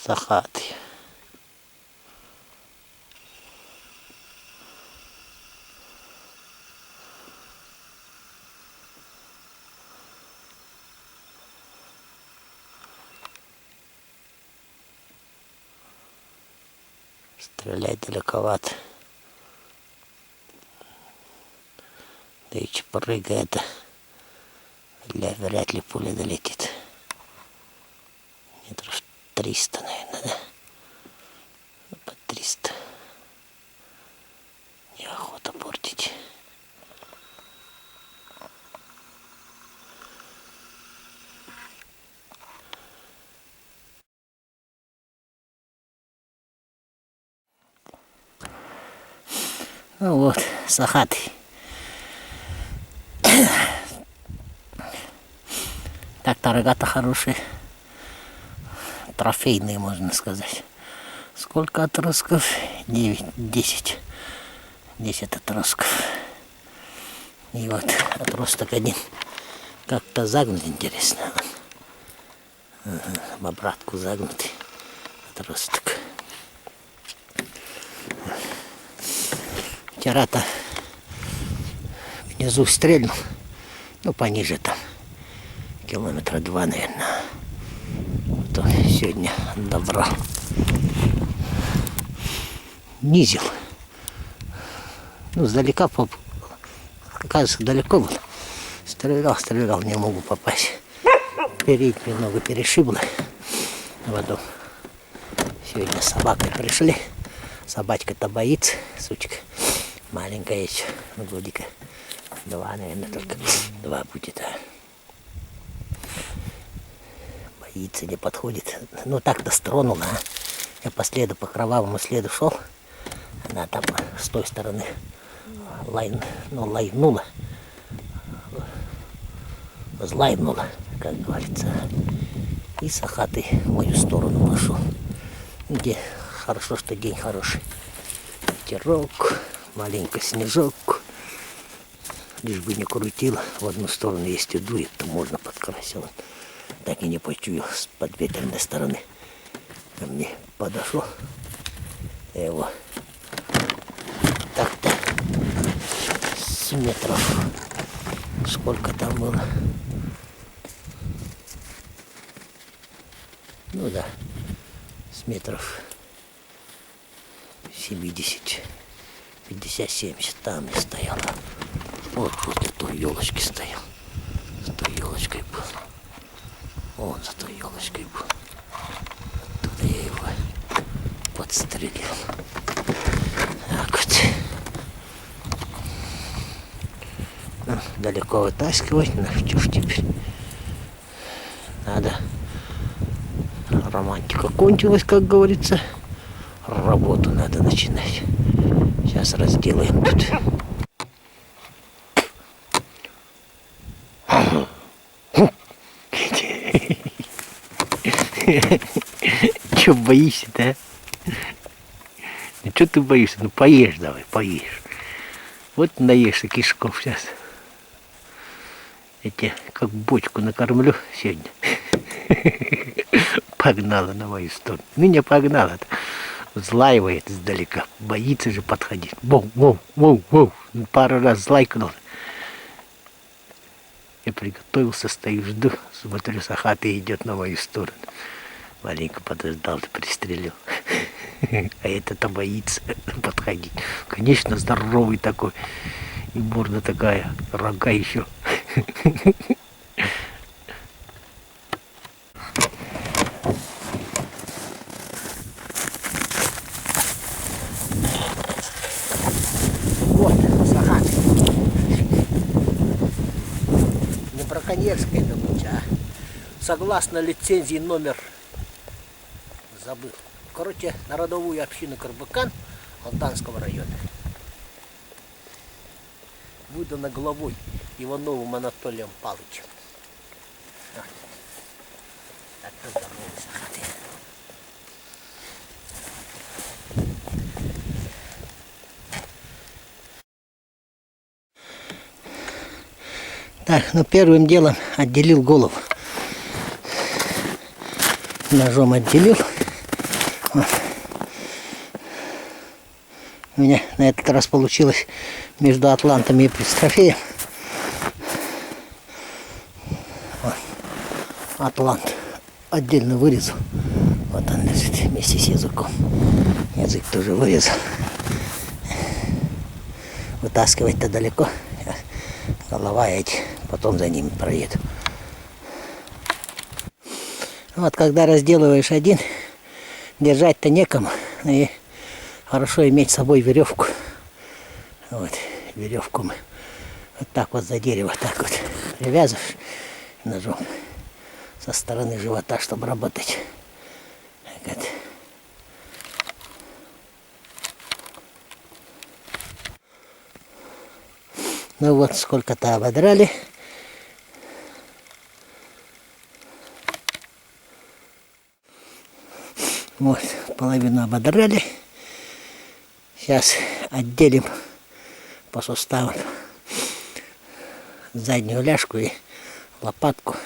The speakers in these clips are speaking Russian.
Сахатый. Стрелять далековато. Да и чепрыга это. Вряд ли пуля долетит. Метров 300, наверное, да? Ну, под 300. Неохота портить. Ну вот, сахатый. Так-то рога-то хорошие. Трофейные, можно сказать. Сколько отростков? 9, 10. 10 отростков. И вот отросток один как-то загнут, интересно. В обратку загнутый отросток. Вчера-то внизу стрельнул, ну пониже там, километра 2, наверное. Вот он сегодня добрал. Низил. Ну, сдалека, кажется, далеко был. Стрелял, не могу попасть. Переднюю немного перешибло. Потом сегодня с собакой пришли. Собачка-то боится, сучка. Маленькая еще, годика 2, наверное, только 2 будет. Боится, не подходит. Ну так-то стронула. Я по следу, по кровавому следу шел. Она там с той стороны лайнула. Злайнула, как говорится. И сахатый в мою сторону пошел. Где хорошо, что день хороший. Ветерок, маленький снежок. Лишь бы не крутило. В одну сторону, если дует, то можно подкрасил. Так и не почуял с подветренной стороны. Ко мне подошел. Я его так-то с метров. Сколько там было? Ну да, с метров 70, 50-70 там не стоял. Вот возле той елочки стоял. За той елочкой был. Вон за той елочкой был. Оттуда я его подстрелил. Так вот. Ну, далеко вытаскивать, ну что ж теперь. Надо. Романтика кончилась, как говорится. Работу надо начинать. Сейчас разделаем тут. Че боишься-то, а? Ну что ты боишься? Ну поешь давай, поешь. Вот наешься кишков сейчас. Я тебя как бочку накормлю сегодня. Погнала на мою сторону. Ну не погнала-то. Злаивает издалека. Боится же подходить. Воу. Пару раз злайкнул. Я приготовился, стою, жду. Смотрю, сахатый идет на мою сторону. Маленько подождал, пристрелил. А этот-то боится подходить. Конечно, здоровый такой. И морда такая, рога еще. Вот, сахатый. Не браконьерская добыча, а согласно лицензии номер, забыл. Короче, на родовую общину Карбыкан Алтанского района. Выдано главой Ивановым Анатолием Павловичем. Так-то здоровый сахатый. Так, ну первым делом отделил голову. Ножом отделил. У меня на этот раз получилось между атлантами и пристрофеем. Атлант отдельно вырезал. Вот он лежит вместе с языком. Язык тоже вырезал. Вытаскивать-то далеко. Голова эти, потом за ними проеду. Вот когда разделываешь один, держать-то некому. И хорошо иметь с собой веревку. Вот, веревку мы вот так вот за дерево, так вот привязываешь ножом со стороны живота, чтобы работать. Вот. Ну вот, сколько-то ободрали. Вот, половину ободрали. Сейчас отделим по суставам заднюю ляжку и лопатку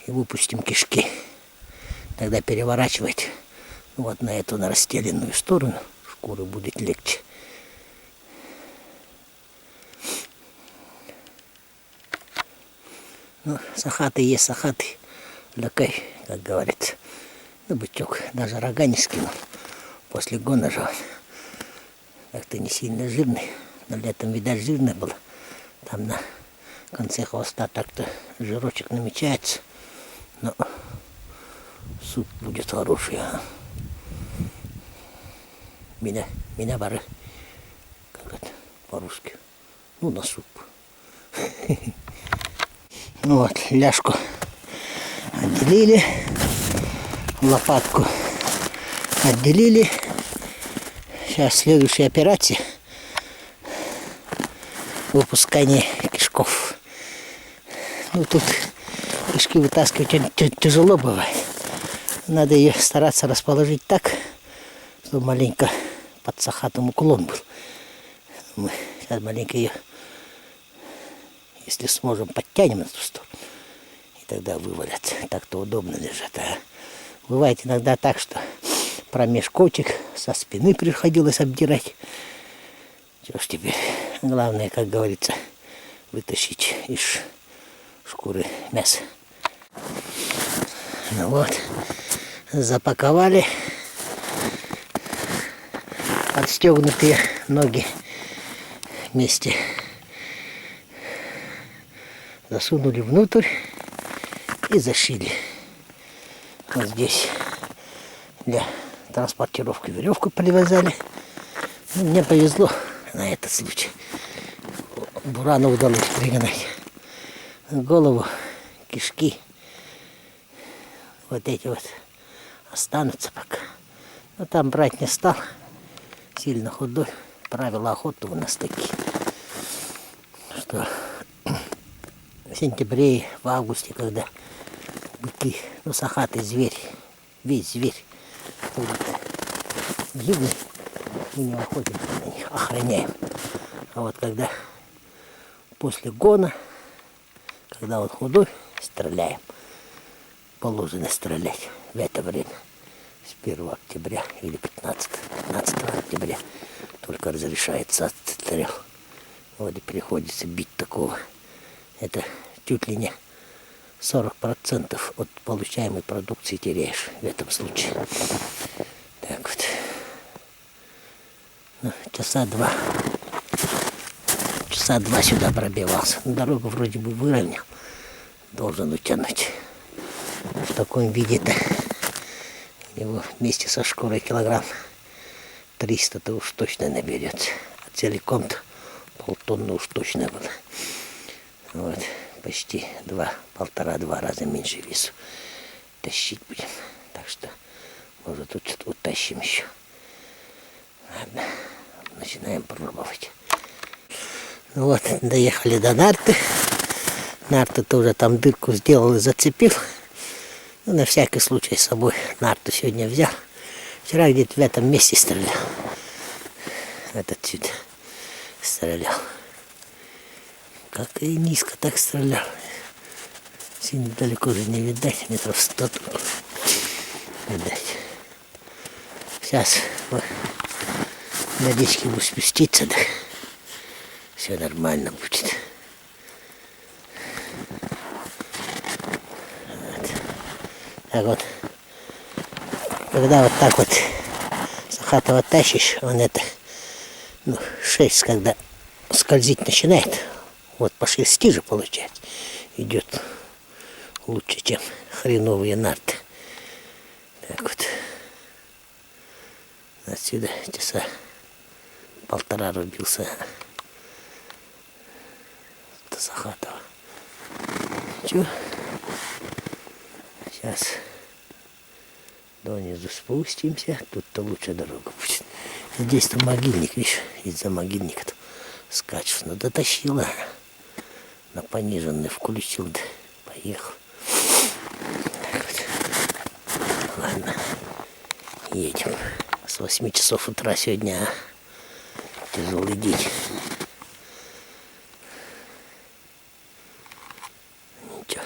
и выпустим кишки. Тогда переворачивать вот на эту, на расстеленную сторону, шкуру будет легче. Ну, сахаты есть сахаты, лакай, как говорится. Ну, бычок даже рога не скинул после гона же. Как-то не сильно жирный, но летом, видать, жирный был. Там на конце хвоста так-то жирочек намечается. Но суп будет хороший. Меня бары. Как это по-русски? Ну, на суп. Ну вот, ляжку отделили. Лопатку отделили. Сейчас следующая операция. Выпускание кишков. Ну тут кишки вытаскивать тяжело бывает. Надо ее стараться расположить так, чтобы маленько под сахатым уклон был. Мы сейчас маленько ее, если сможем, подтянем на ту сторону. И тогда вывалят. Так-то удобно лежат. А бывает иногда так, что промежкочек со спины приходилось обдирать. Что ж теперь? Главное, как говорится, вытащить из шкуры мясо. Ну вот, запаковали. Отстегнутые ноги вместе засунули внутрь и зашили. Вот здесь для транспортировки веревку привязали. Ну, мне повезло на этот случай. Бурана удалось пригнать. Голову, кишки. Вот эти вот останутся пока. Но там брать не стал. Сильно худой. Правила охоты у нас такие. Что в сентябре, в августе, когда быки, ну, сахатый зверь, весь зверь будет гибнуть, мы не охотимся на них, охраняем. А вот когда после гона, когда он худой, стреляем. Положено стрелять в это время. С 1 октября или 15 октября только разрешается отстрел. Вот и приходится бить такого. Это чуть ли не 40% от получаемой продукции теряешь в этом случае. Так вот. Ну, часа два сюда пробивался. Дорогу вроде бы выровнял. Должен утянуть. В таком виде-то его вместе со шкурой килограмм 300-то уж точно наберется. А целиком-то полтонны уж точно было. Вот, почти 1,5-2 раза меньше весу тащить будем. Так что, может, тут что-то утащим еще. Ладно, начинаем пробовать. Ну вот, доехали до нарты. Нарту тоже там дырку сделал и зацепил. Ну, на всякий случай с собой нарту сегодня взял. Вчера где-то в этом месте стрелял. Вот отсюда стрелял. Как и низко так стрелял. Сильно далеко же не видать, метров 100 тут. Видать. Сейчас надеюсь, ему спуститься, да все нормально будет. Вот. Так вот, когда вот так вот Сахатова тащишь, он это, шерсть, когда скользить начинает, вот по шерсти же получается, идет лучше, чем хреновые нарты. Так вот. Отсюда часа 1,5 рубился до Сахатова. Чё? Сейчас донизу спустимся. Тут-то лучше дорога будет. Здесь-то могильник, видишь, из-за могильника скачешь. Но дотащила. На пониженный включил, да поехал. Так вот. Ладно, едем. С 8 часов утра сегодня тяжелый день. Ничего,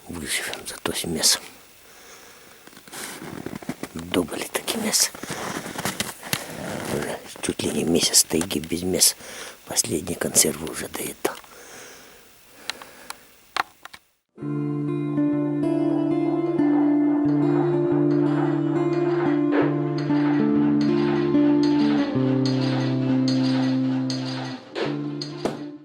выживем, зато с мясом. Добыли таки мясо. Уже чуть ли не месяц тайги без мяса. Последние консервы уже доедал.